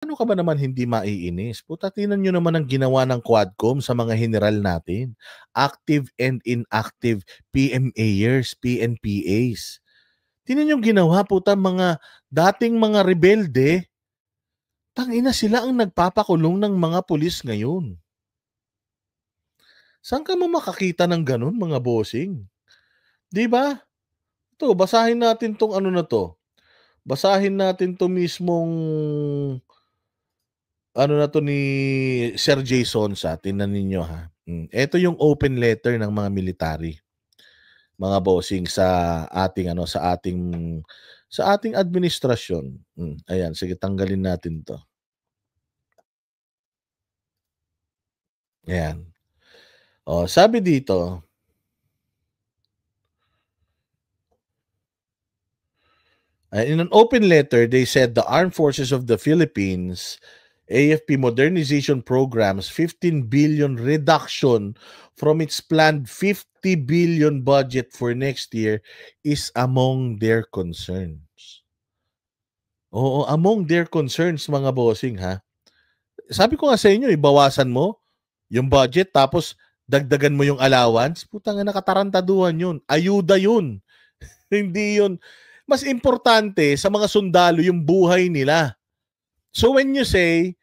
Ano ka ba naman hindi maiinis? Puta, tingnan nyo naman ang ginawa ng Quadcom sa mga general natin. Active and inactive PMAers, PNPAs. Tingnan yung ginawa, puta, mga dating mga rebelde. Tangina, sila ang nagpapakulong ng mga pulis ngayon. Saan ka mo makakita ng ganun, mga bossing? Di ba? Ito, basahin natin tong ano na to. Basahin natin to mismong ano na to ni Sir Jason sa tingnan ninyo ha. Ito yung open letter ng mga military. Mga bossing sa ating ano sa ating administrasyon. Ayan, sige tanggalin natin 'to. Ayan. Oh, sabi dito, in an open letter, they said the Armed Forces of the Philippines AFP modernization program's 15 billion reduction from its planned 50 billion budget for next year is among their concerns. Oo, among their concerns mga bossing ha. Sabi ko nga sa inyo, ibawasan mo yung budget tapos dagdagan mo yung allowance. Putang ina, nakatarantaduhan yun. Ayuda yun. Hindi yun. Mas importante sa mga sundalo yung buhay nila. So when you say,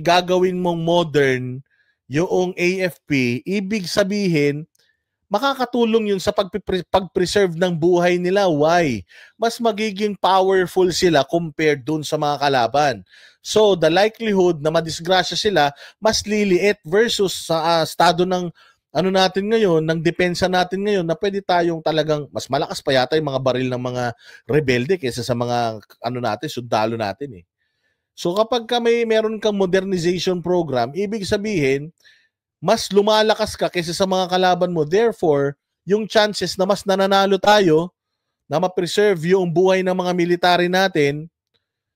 gagawin mong modern yung AFP, ibig sabihin, makakatulong yun sa pag-preserve ng buhay nila. Why? Mas magiging powerful sila compared dun sa mga kalaban. So, the likelihood na madisgrasya sila, mas liliit versus sa estado ng ano natin ngayon, ng depensa natin ngayon, na pwede tayong talagang, mas malakas pa yata yung mga baril ng mga rebelde kaysa sa mga ano natin, sundalo natin eh. So kapag meron kang modernization program, ibig sabihin, mas lumalakas ka kaysa sa mga kalaban mo. Therefore, yung chances na mas nananalo tayo, na ma-preserve yung buhay ng mga military natin,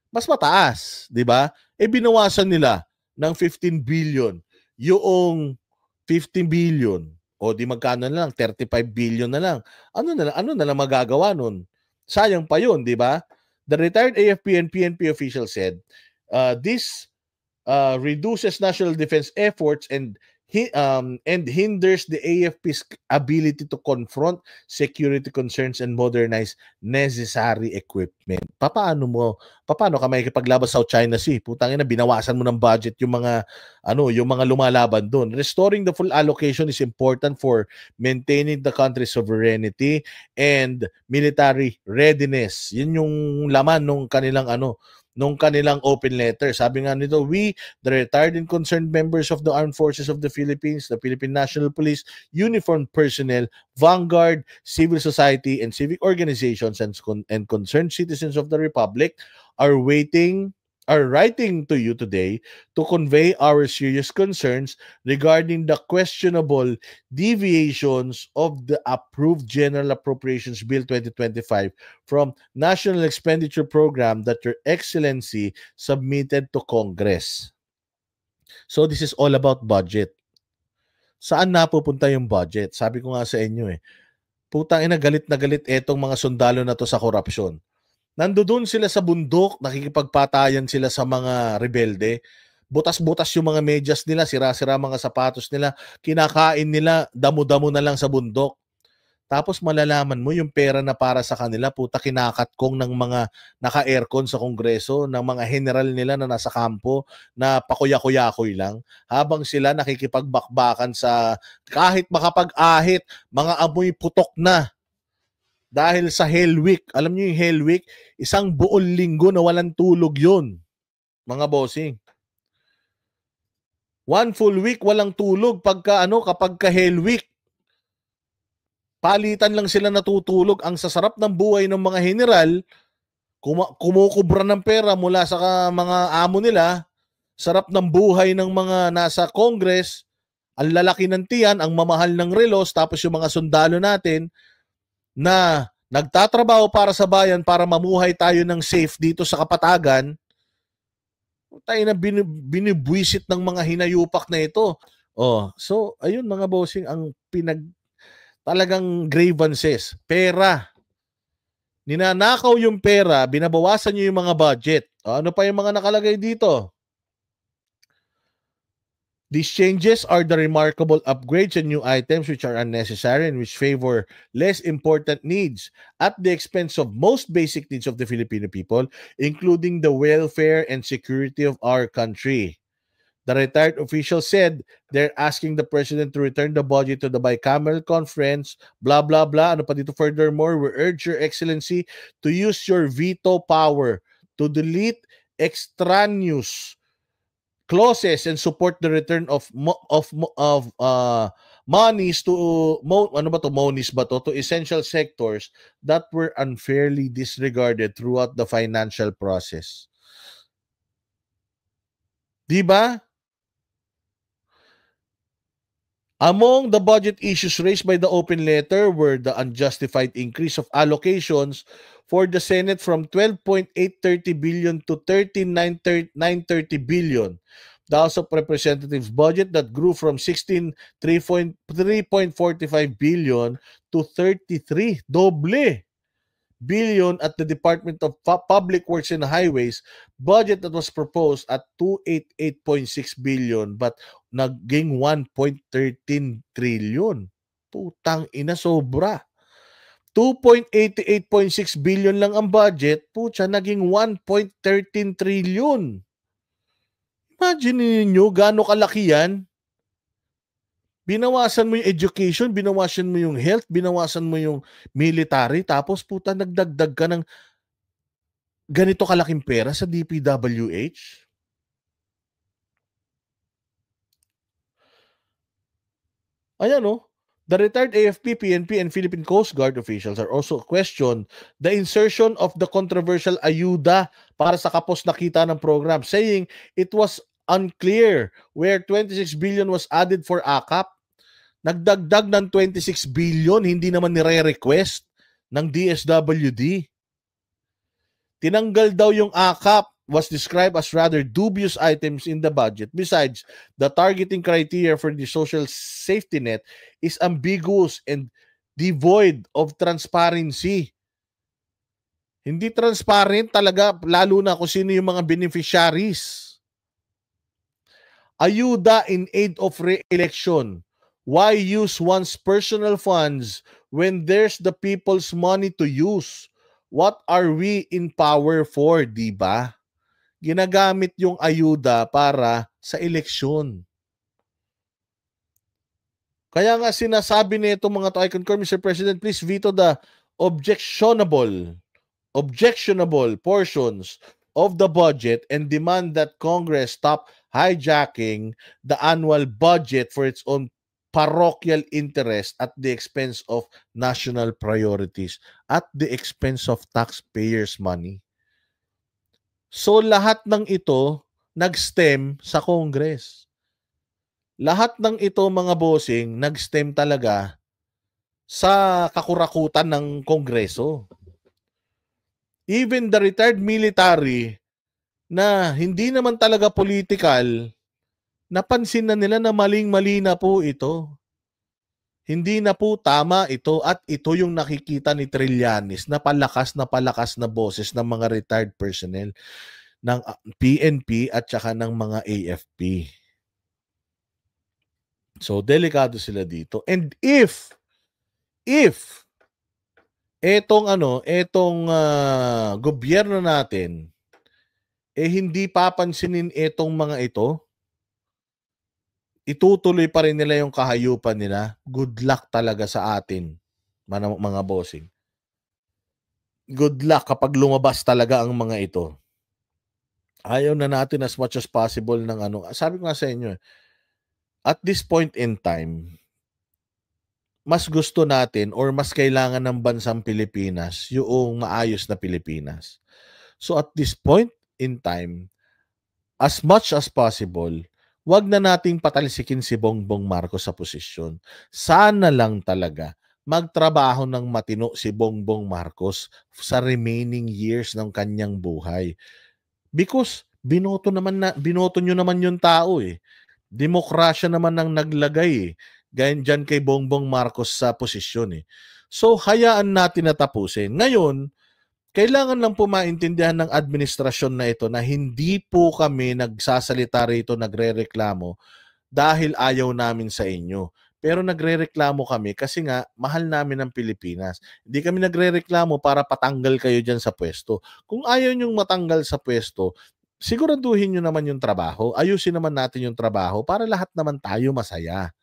mas mataas, di ba? Binawasan nila ng 15 billion yung 15 billion. O di magkano na lang, 35 billion na lang. Ano na lang magagawa nun? Sayang pa yun, di ba? The retired AFP and PNP official said, this reduces national defense efforts and hinders the AFP's ability to confront security concerns and modernize necessary equipment. Paano ka makikipaglaban sa South China Sea? Putang ina, binawasan mo ng budget yung mga lumalaban doon. Restoring the full allocation is important for maintaining the country's sovereignty and military readiness. Yun yung laman nung kanilang open letter. Sabi nga nito, we, the retired and concerned members of the Armed Forces of the Philippines, the Philippine National Police, uniformed personnel, vanguard, civil society, and civic organizations and concerned citizens of the Republic are writing to you today to convey our serious concerns regarding the questionable deviations of the approved General Appropriations Bill 2025 from National Expenditure Program that Your Excellency submitted to Congress. So this is all about budget. Saan napupunta yung budget? Sabi ko nga sa inyo putang ina, galit na galit etong mga sundalo na to sa korupsyon. Nandoon sila sa bundok, nakikipagpatayan sila sa mga rebelde. Butas-butas yung mga medyas nila, sira-sira mga sapatos nila, kinakain nila, damo-damo na lang sa bundok. Tapos malalaman mo yung pera na para sa kanila, puta kinakatkong ng mga naka-aircon sa kongreso, ng mga general nila na nasa kampo, na pakuya-kuyakoy lang, habang sila nakikipagbakbakan sa kahit makapag-ahit, mga amoy putok na. Dahil sa Hell Week, alam niyo yung Hell Week, isang buong linggo na walang tulog yun, mga bossing. One full week walang tulog kapag ka Hell Week. Palitan lang sila natutulog. Ang sasarap ng buhay ng mga general, kumukubra ng pera mula sa mga amo nila, sarap ng buhay ng mga nasa Congress, ang lalaki ng tiyan, ang mamahal ng relos, tapos yung mga sundalo natin na nagtatrabaho para sa bayan para mamuhay tayo ng safe dito sa Kapatagan, tayo na binibwisit ng mga hinayupak na ito. So ayun mga bossing, ang talagang grievances, pera. Ninanakaw yung pera, binabawasan nyo yung mga budget. Ano pa yung mga nakalagay dito? These changes are the remarkable upgrades and new items which are unnecessary and which favor less important needs at the expense of most basic needs of the Filipino people, including the welfare and security of our country. The retired official said they're asking the president to return the budget to the bicameral conference, blah, blah, blah. Ano pa dito? Furthermore, we urge your excellency to use your veto power to delete extraneous clauses and support the return of monies to monies to essential sectors that were unfairly disregarded throughout the financial process. 'Di ba? Among the budget issues raised by the open letter were the unjustified increase of allocations for the Senate from 12.830 billion to 13.930 billion. The House of Representatives budget that grew from 3.45 billion to 33, doble billion at the Department of Public Works and Highways, budget that was proposed at 288.6 billion but naging 1.13 trillion. Putang ina, sobra. 2.88.6 billion lang ang budget, putya, naging 1.13 trillion. Imagine niyo gaano kalaki yan. Binawasan mo yung education, binawasan mo yung health, binawasan mo yung military, tapos puta nagdagdag ka ng ganito kalaking pera sa DPWH? Ayan o. The retired AFP, PNP, and Philippine Coast Guard officials are also questioned the insertion of the controversial ayuda para sa kapos na kita ng program, saying it was unclear where 26 billion was added for AKAP. Nagdagdag ng 26 billion, hindi naman nire-request ng DSWD. Tinanggal daw yung AKAP, was described as rather dubious items in the budget. Besides, the targeting criteria for the social safety net is ambiguous and devoid of transparency. Hindi transparent talaga, lalo na kung sino yung mga beneficiaries. Ayuda in aid of re-election. Why use one's personal funds when there's the people's money to use? What are we in power for, di ba? Ginagamit yung ayuda para sa eleksyon. Kaya nga sinasabi nito mga to, I concur, Mr. President, please veto the objectionable portions of the budget and demand that Congress stop hijacking the annual budget for its own parochial interest at the expense of national priorities, at the expense of taxpayers' money. So lahat ng ito nag-stem sa Congress. Lahat ng ito mga bossing nag-stem talaga sa kakurakutan ng Kongreso. Even the retired military na hindi naman talaga political, napansin na nila na maling-mali na po ito. Hindi na po tama ito at ito yung nakikita ni Trillanes na palakas na boses ng mga retired personnel ng PNP at saka ng mga AFP. So, delikado sila dito. And if etong gobyerno natin hindi papansinin etong mga ito, itutuloy pa rin nila yung kahayupan nila, good luck talaga sa atin, mga bossing. Good luck kapag lumabas talaga ang mga ito. Ayaw na natin as much as possible ng sabi ko nga sa inyo, at this point in time, mas gusto natin or mas kailangan ng bansang Pilipinas yung maayos na Pilipinas. So at this point in time, as much as possible, wag na nating patalsikin si Bongbong Marcos sa posisyon. Sana lang talaga magtrabaho ng matino si Bongbong Marcos sa remaining years ng kanyang buhay. Because binoto nyo naman yung tao eh. Demokrasya naman ang naglagay eh. Gayon dyan kay Bongbong Marcos sa posisyon eh. So hayaan natin na tapusin. Ngayon, Kailangan lang po maintindihan ng administrasyon na ito na hindi po kami nagsasalita rito, nagrereklamo dahil ayaw namin sa inyo. Pero nagrereklamo kami kasi nga mahal namin ang Pilipinas. Hindi kami nagrereklamo para patanggal kayo dyan sa pwesto. Kung ayaw nyong matanggal sa pwesto, siguraduhin nyo naman yung trabaho. Ayusin naman natin yung trabaho para lahat naman tayo masaya.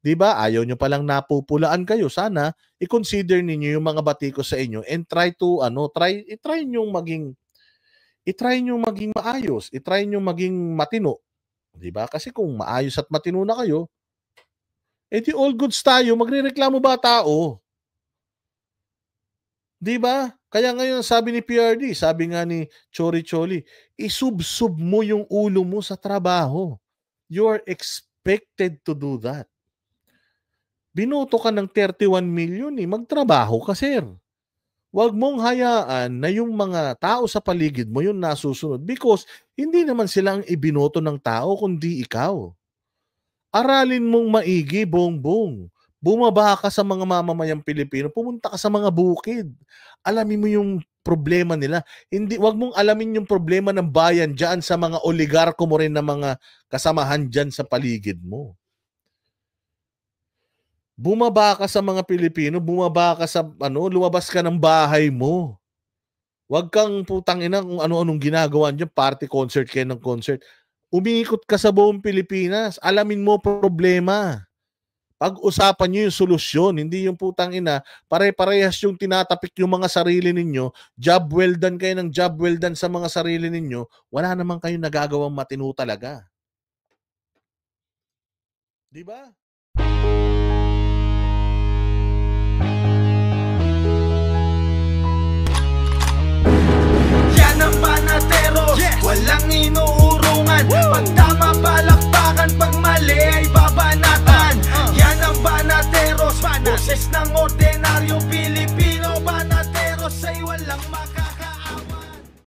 'Di ba? Ayaw nyo palang napupulaan kayo. Sana i-consider ninyo yung mga batiko sa inyo and try to i-try nyo maging maayos, i-try nyo maging matino, 'di ba? Kasi kung maayos at matino na kayo, di all goods tayo, magrereklamo ba tao? 'Di ba? Kaya ngayon sabi ni PRD, sabi nga ni Chori Choli, isubsob mo yung ulo mo sa trabaho. You are expected to do that. Binoto ka ng 31 million magtrabaho ka, sir. Huwag mong hayaan na yung mga tao sa paligid mo yung nasusunod because hindi naman sila ang ibinoto ng tao kundi ikaw. Aralin mong maigi, Bongbong. Bumaba ka sa mga mamamayang Pilipino, pumunta ka sa mga bukid. Alamin mo yung problema nila. Huwag mong alamin yung problema ng bayan diyan sa mga oligarko mo rin na mga kasamahan diyan sa paligid mo. Bumaba ka sa mga Pilipino, lumabas ka ng bahay mo. Huwag kang putang ina kung ano-anong ginagawa niyo, party concert kayo ng concert. Umiikot ka sa buong Pilipinas, alamin mo problema. Pag-usapan niyo yung solusyon, hindi yung putang ina, pare-parehas yung tinatapik yung mga sarili ninyo, job well done kayo ng job well done sa mga sarili ninyo, wala naman kayong nagagawang matino talaga. Di ba? Yan ang panatero, walang inuurungan. Pag tama pala